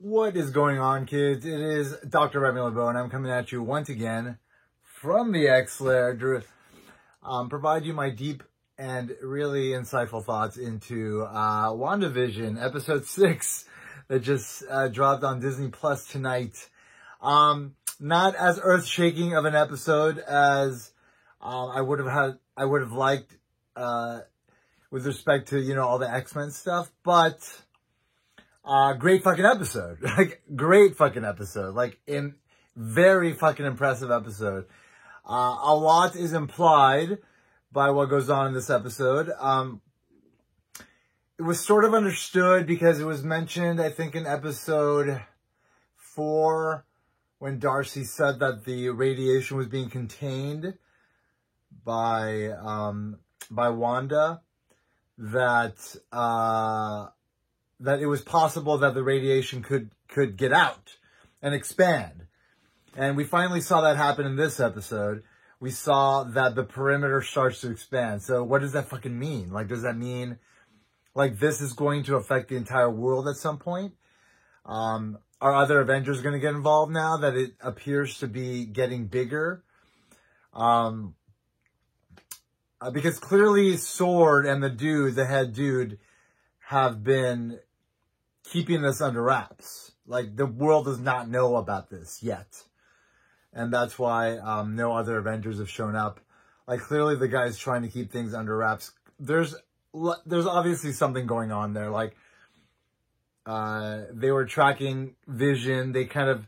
What is going on, kids? It is Dr. Remy LeBeau, and I'm coming at you once again from the X-Lair to provide you my deep and really insightful thoughts into WandaVision, Episode 6, that just dropped on Disney Plus tonight. Not as earth-shaking of an episode as I would have liked with respect to, all the X-Men stuff, but great fucking episode. Great fucking episode. Very fucking impressive episode. A lot is implied by what goes on in this episode. It was sort of understood because it was mentioned, I think, in episode 4, when Darcy said that the radiation was being contained by Wanda, that it was possible that the radiation could get out and expand. And we finally saw that happen in this episode. We saw that the perimeter starts to expand. So what does that fucking mean? Does that mean, this is going to affect the entire world at some point? Are other Avengers going to get involved now that it appears to be getting bigger? Because clearly Sword and the head dude, have been keeping this under wraps. The world does not know about this yet. And that's why no other Avengers have shown up. Clearly the guy's trying to keep things under wraps. There's obviously something going on there. They were tracking Vision. They kind of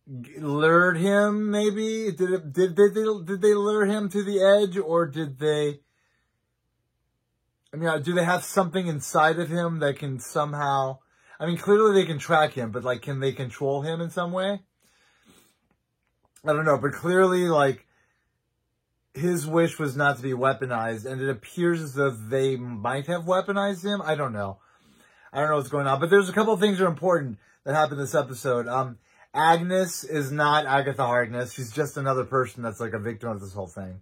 lured him, maybe? Did they lure him to the edge, or did they... do they have something inside of him that can somehow... clearly they can track him, but, can they control him in some way? I don't know, but clearly, his wish was not to be weaponized, and it appears as though they might have weaponized him. I don't know. I don't know what's going on, but there's a couple of things that are important that happened this episode. Agnes is not Agatha Harkness. She's just another person that's, a victim of this whole thing.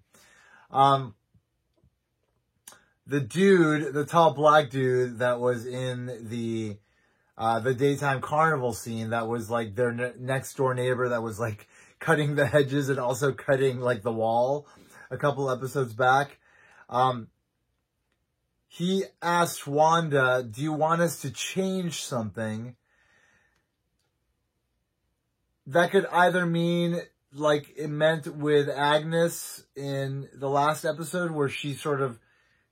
The dude, the tall black dude that was in the daytime carnival scene, that was their next door neighbor, that was cutting the hedges and also cutting the wall a couple episodes back. He asked Wanda, do you want us to change something? That could either mean it meant with Agnes in the last episode, where she sort of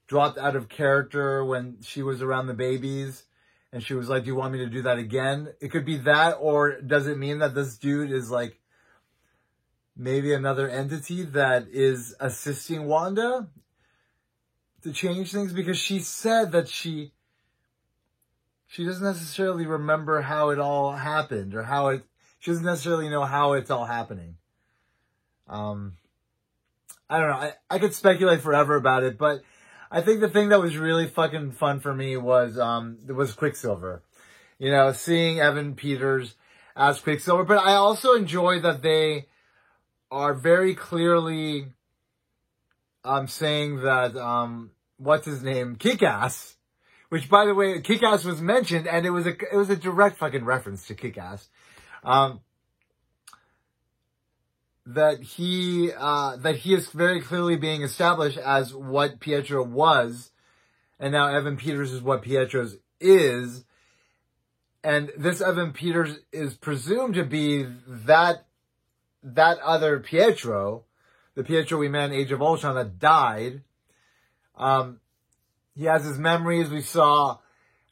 dropped out of character when she was around the babies, and she was like, do you want me to do that again? It could be that, or does it mean that this dude is maybe another entity that is assisting Wanda to change things? Because she said that she doesn't necessarily remember how it all happened, or she doesn't necessarily know how it's all happening. I don't know. I could speculate forever about it, but I think the thing that was really fucking fun for me was Quicksilver. Seeing Evan Peters as Quicksilver. But I also enjoy that they are very clearly saying that what's his name? Kick-Ass. Which, by the way, Kick-Ass was mentioned, and it was a direct fucking reference to Kick-Ass. That he is very clearly being established as what Pietro was, and now Evan Peters is what Pietro's is, and this Evan Peters is presumed to be that other Pietro, the Pietro we met in Age of Ultron that died. He has his memories. We saw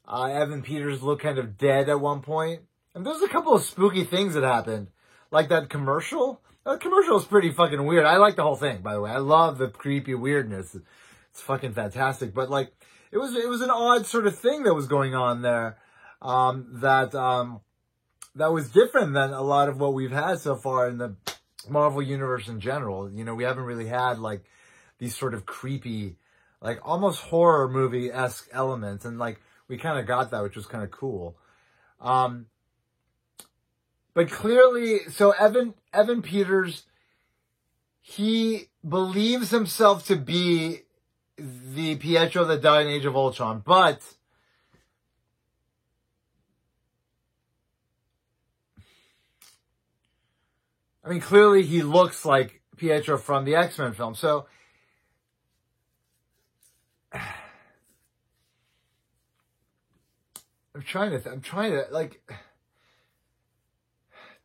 Evan Peters look kind of dead at one point, and there's a couple of spooky things that happened, like that commercial. The commercial is pretty fucking weird. I like the whole thing, by the way. I love the creepy weirdness. It's fucking fantastic. But it was an odd sort of thing that was going on there, that was different than a lot of what we've had so far in the Marvel universe in general. We haven't really had these sort of creepy, almost horror movie-esque elements, and we kind of got that, which was kind of cool. But clearly, so Evan Peters, he believes himself to be the Pietro that died in Age of Ultron, but I mean, clearly he looks like Pietro from the X-Men film. So, I'm trying to, like,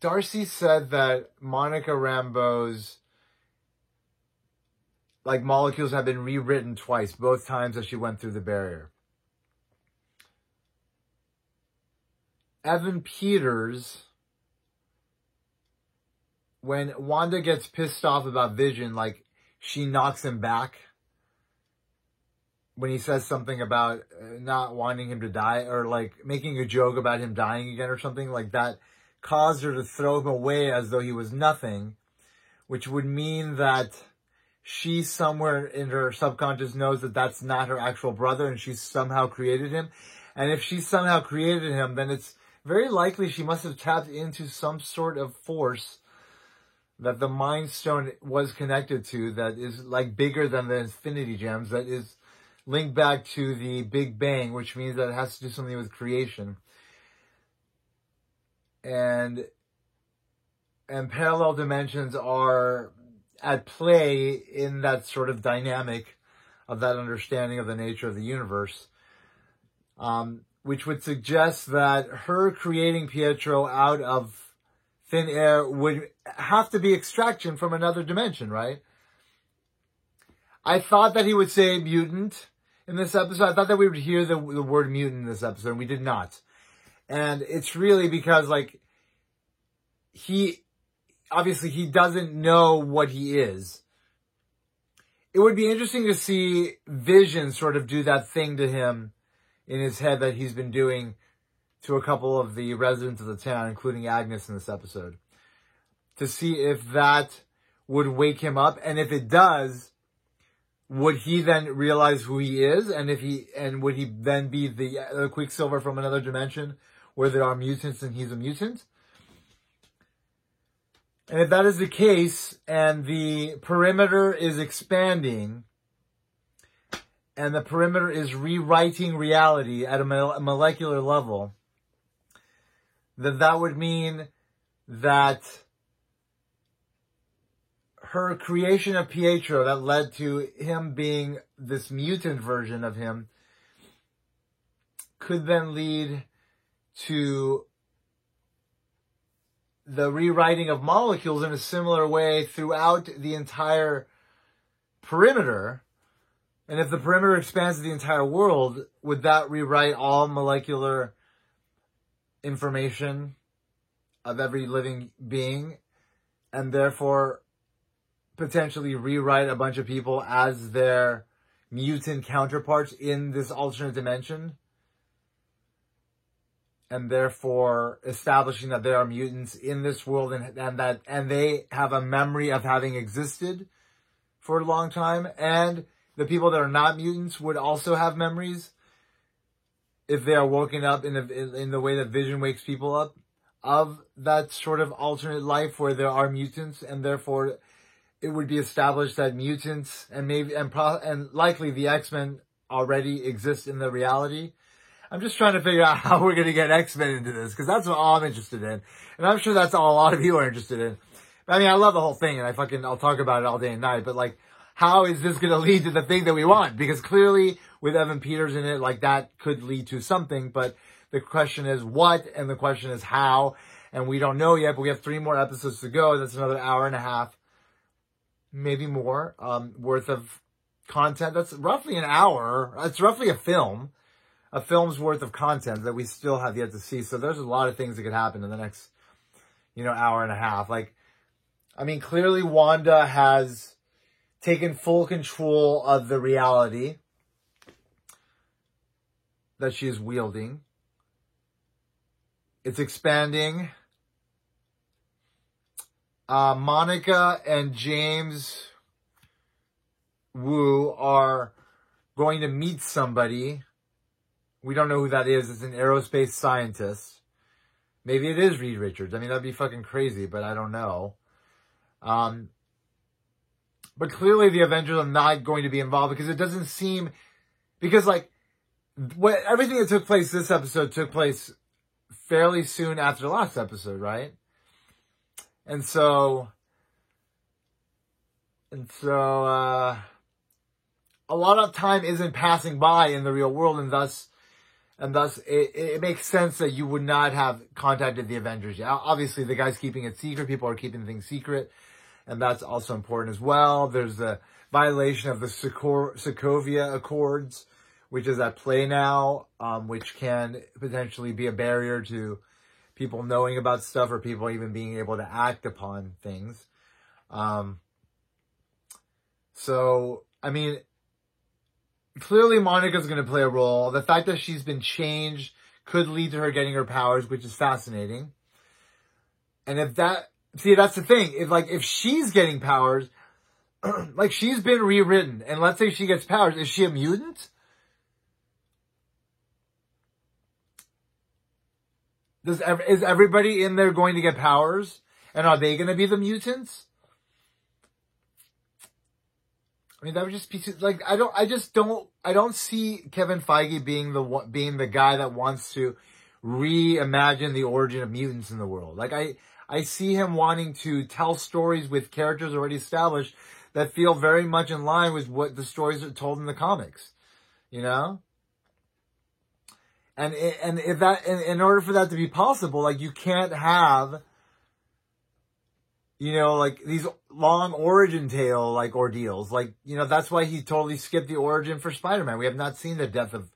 Darcy said that Monica Rambeau's, like, molecules have been rewritten twice, both times that she went through the barrier. Evan Peters, when Wanda gets pissed off about Vision, like, she knocks him back when he says something about not wanting him to die, or like making a joke about him dying again or something like that, caused her to throw him away as though he was nothing, which would mean that she somewhere in her subconscious knows that that's not her actual brother and she somehow created him. And if she somehow created him, then it's very likely she must have tapped into some sort of force that the Mind Stone was connected to, that is like bigger than the Infinity Gems, that is linked back to the Big Bang, which means that it has to do something with creation. And parallel dimensions are at play in that sort of dynamic of that understanding of the nature of the universe, which would suggest that her creating Pietro out of thin air would have to be extraction from another dimension, right? I thought that he would say mutant in this episode. I thought that we would hear the word mutant in this episode, and we did not. And it's really because, like, he doesn't know what he is. It would be interesting to see Vision sort of do that thing to him in his head that he's been doing to a couple of the residents of the town, including Agnes in this episode, to see if that would wake him up. And if it does, would he then realize who he is? And would he then be the Quicksilver from another dimension where there are mutants and he's a mutant? And if that is the case, and the perimeter is expanding, and the perimeter is rewriting reality at a molecular level, then that would mean that her creation of Pietro that led to him being this mutant version of him could then lead to the rewriting of molecules in a similar way throughout the entire perimeter. And if the perimeter expands to the entire world, would that rewrite all molecular information of every living being, and therefore potentially rewrite a bunch of people as their mutant counterparts in this alternate dimension, and therefore establishing that there are mutants in this world, and they have a memory of having existed for a long time, and the people that are not mutants would also have memories if they are woken up in the way that Vision wakes people up, of that sort of alternate life where there are mutants, and therefore it would be established that mutants and likely the X-Men already exist in the reality. I'm just trying to figure out how we're going to get X-Men into this, because that's what I'm interested in. And I'm sure that's all a lot of you are interested in. I mean, I love the whole thing, and I'll talk about it all day and night, but like, how is this going to lead to the thing that we want? Because clearly, with Evan Peters in it, like, that could lead to something, but the question is what, and the question is how, and we don't know yet, but we have 3 more episodes to go. That's another hour and a half, maybe more, worth of content. That's roughly an hour. It's roughly a film's worth of content that we still have yet to see. So there's a lot of things that could happen in the next, hour and a half. Like, I mean, clearly Wanda has taken full control of the reality that she is wielding. It's expanding. Monica and James Wu are going to meet somebody. We don't know who that is. It's an aerospace scientist. Maybe it is Reed Richards. I mean, that'd be fucking crazy, but I don't know. But clearly the Avengers are not going to be involved, because it doesn't seem... Because, like, everything that took place this episode took place fairly soon after the last episode, right? And so, a lot of time isn't passing by in the real world, and thus it makes sense that you would not have contacted the Avengers yet. Obviously, the guy's keeping it secret. People are keeping things secret, and that's also important as well. There's the violation of the Sokovia Accords, which is at play now, which can potentially be a barrier to people knowing about stuff or people even being able to act upon things. So, I mean, clearly Monica's going to play a role. The fact that she's been changed could lead to her getting her powers, which is fascinating. And if that, see, that's the thing. If she's getting powers, like she's been rewritten, and let's say she gets powers, is she a mutant? Is everybody in there going to get powers? And are they going to be the mutants? I mean, that would just be like, I don't see Kevin Feige being the guy that wants to reimagine the origin of mutants in the world. Like I see him wanting to tell stories with characters already established that feel very much in line with what the stories are told in the comics, you know? And if that, in order for that to be possible, like you can't have, you know, like these long origin tale, like ordeals. Like, you know, that's why he totally skipped the origin for Spider-Man. We have not seen the death of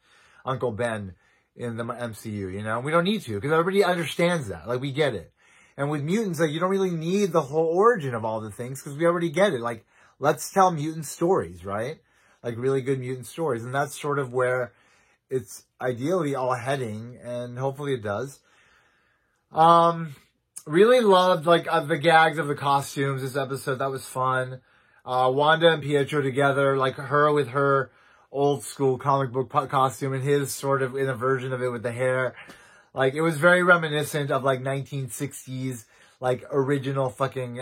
Uncle Ben in the MCU, you know? We don't need to, because everybody understands that. Like, we get it. And with mutants, like, you don't really need the whole origin of all the things, because we already get it. Like, let's tell mutant stories, right? Like, really good mutant stories. And that's sort of where it's ideally all heading, and hopefully it does. Really loved, like, the gags of the costumes this episode. That was fun. Wanda and Pietro together, like her with her old school comic book costume and his sort of in a version of it with the hair. Like, it was very reminiscent of, like, 1960s, like, original fucking,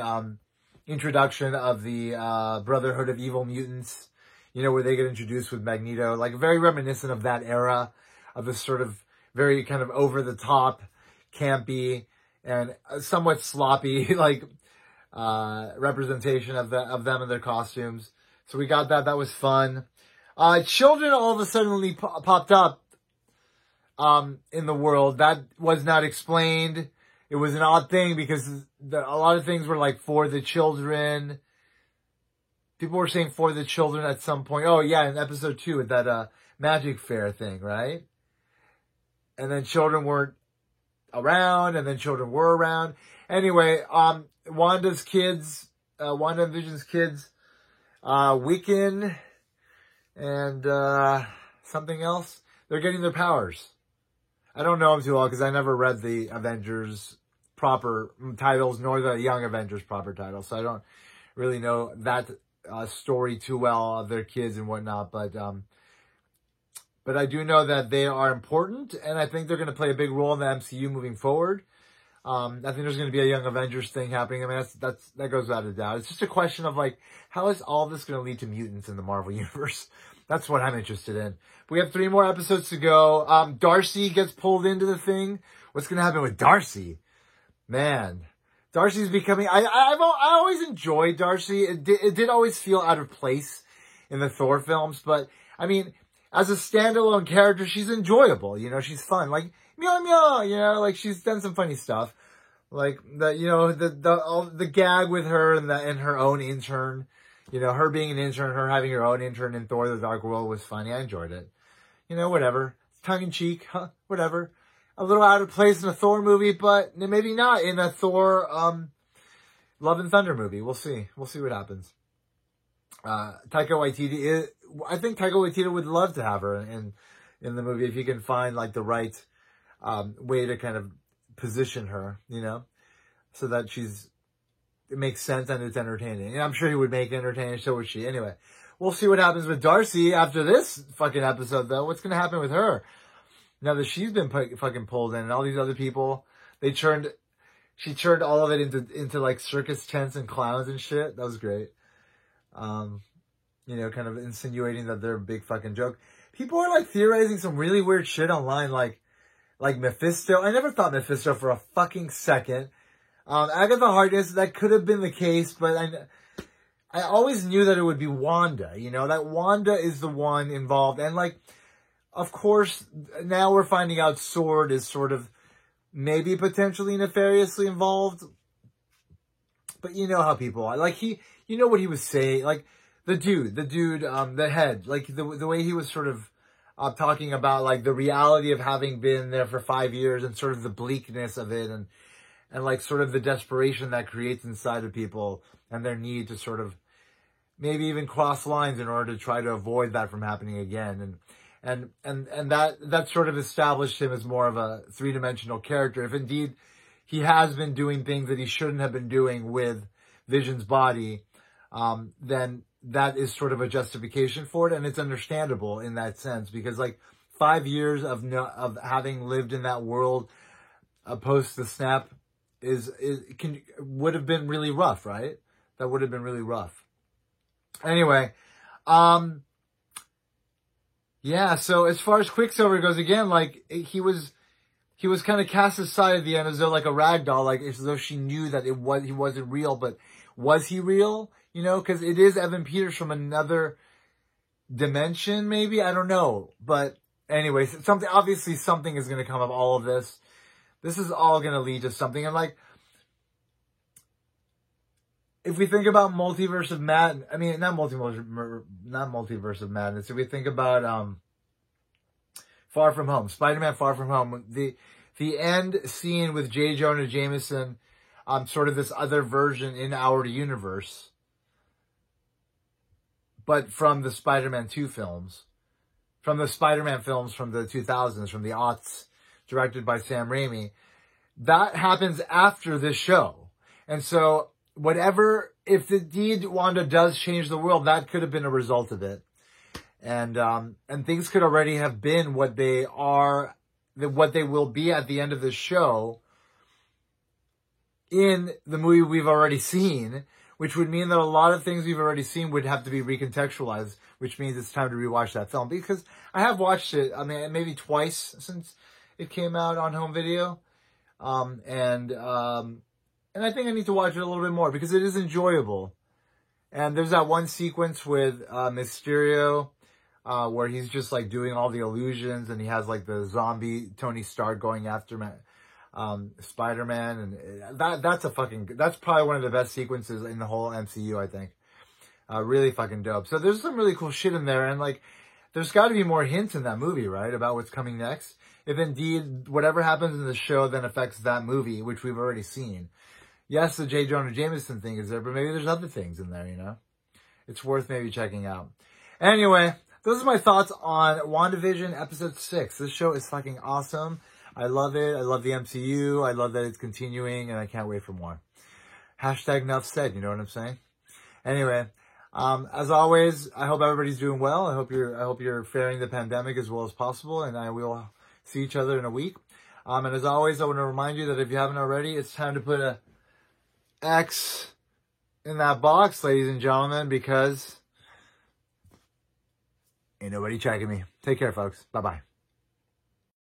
introduction of the, Brotherhood of Evil Mutants, you know, where they get introduced with Magneto. Like, very reminiscent of that era, of this sort of very kind of over-the-top, campy, and somewhat sloppy, like, representation of them and their costumes. So we got that. That was fun. Children all of a sudden popped up, in the world. That was not explained. It was an odd thing because a lot of things were like for the children. People were saying for the children at some point. Oh yeah, in episode 2 with that, magic fair thing, right? And then children weren't around, and then children were around. Anyway, Wanda's kids, Wanda and Vision's kids, Wiccan, and, something else. They're getting their powers. I don't know them too well because I never read the Avengers proper titles nor the Young Avengers proper titles. So I don't really know that story too well of their kids and whatnot. But I do know that they are important, and I think they're going to play a big role in the MCU moving forward. I think there's going to be a Young Avengers thing happening. I mean, that goes without a doubt. It's just a question of, like, how is all this going to lead to mutants in the Marvel Universe? That's what I'm interested in. We have 3 more episodes to go. Darcy gets pulled into the thing. What's going to happen with Darcy? Man, Darcy's becoming... I always enjoyed Darcy. It did always feel out of place in the Thor films. But, I mean, as a standalone character, she's enjoyable. You know, she's fun. Like, meow, meow, you know, like, she's done some funny stuff. Like, the gag with her and her own intern. You know, her being an intern, her having her own intern in Thor: The Dark World was funny. I enjoyed it. You know, whatever. Tongue-in-cheek, huh? Whatever. A little out of place in a Thor movie, but maybe not in a Thor, Love and Thunder movie. We'll see. We'll see what happens. Taika Waititi, I think Taika Waititi would love to have her in the movie if you can find, like, the right, way to kind of position her, you know, so that it makes sense and it's entertaining. And I'm sure he would make it entertaining, so would she. Anyway, we'll see what happens with Darcy after this fucking episode, though. What's going to happen with her? Now that she's been fucking pulled in, and all these other people, she turned all of it into like circus tents and clowns and shit. That was great. You know, kind of insinuating that they're a big fucking joke. People are like theorizing some really weird shit online, like Mephisto. I never thought Mephisto for a fucking second. Agatha Harkness, that could have been the case, but I always knew that it would be Wanda, you know, that Wanda is the one involved. And like, of course, now we're finding out Sword is sort of maybe potentially nefariously involved. But you know how people are. Like, you know what he was saying. Like, the dude, the head, like the way he was sort of talking about like the reality of having been there for 5 years and sort of the bleakness of it and like sort of the desperation that creates inside of people and their need to sort of maybe even cross lines in order to try to avoid that from happening again. And that sort of established him as more of a three-dimensional character. If indeed he has been doing things that he shouldn't have been doing with Vision's body, then that is sort of a justification for it. And it's understandable in that sense, because like 5 years of having lived in that world post the snap would have been really rough, right? That would have been really rough. Anyway, yeah, so as far as Quicksilver goes, again, like he was kind of cast aside at the end as though like a rag doll, like as though she knew that he wasn't real, but was he real? You know, because it is Evan Peters from another dimension, maybe, I don't know. But anyway, obviously something is going to come of all of this. This is all going to lead to something. And like, if we think about Multiverse of Madness, I mean, not Multiverse of Madness. If we think about Far From Home, Spider-Man Far From Home, the end scene with J. Jonah Jameson, sort of this other version in our universe, but from the Spider-Man 2 films, from the Spider-Man films from the 2000s, from the aughts, directed by Sam Raimi, that happens after this show. And so whatever, if indeed Wanda does change the world, that could have been a result of it. And things could already have been what they are, what they will be at the end of the show in the movie we've already seen, which would mean that a lot of things we've already seen would have to be recontextualized, which means it's time to rewatch that film. Because I have watched it, I mean, maybe twice since it came out on home video. And I think I need to watch it a little bit more because it is enjoyable. And there's that one sequence with Mysterio where he's just like doing all the illusions and he has like the zombie Tony Stark going after Spider-Man, and that's probably one of the best sequences in the whole MCU, I think. Really fucking dope. So there's some really cool shit in there, and like, there's got to be more hints in that movie, right, about what's coming next. If indeed whatever happens in the show then affects that movie, which we've already seen. Yes, the J. Jonah Jameson thing is there, but maybe there's other things in there, you know? It's worth maybe checking out. Anyway, those are my thoughts on WandaVision Episode 6. This show is fucking awesome. I love it. I love the MCU. I love that it's continuing, and I can't wait for more. Hashtag enough said, you know what I'm saying? Anyway, as always, I hope everybody's doing well. I hope you're faring the pandemic as well as possible, and I will see each other in a week. And as always, I want to remind you that if you haven't already, it's time to put a X in that box, ladies and gentlemen, because ain't nobody checking me. Take care, folks. Bye-bye.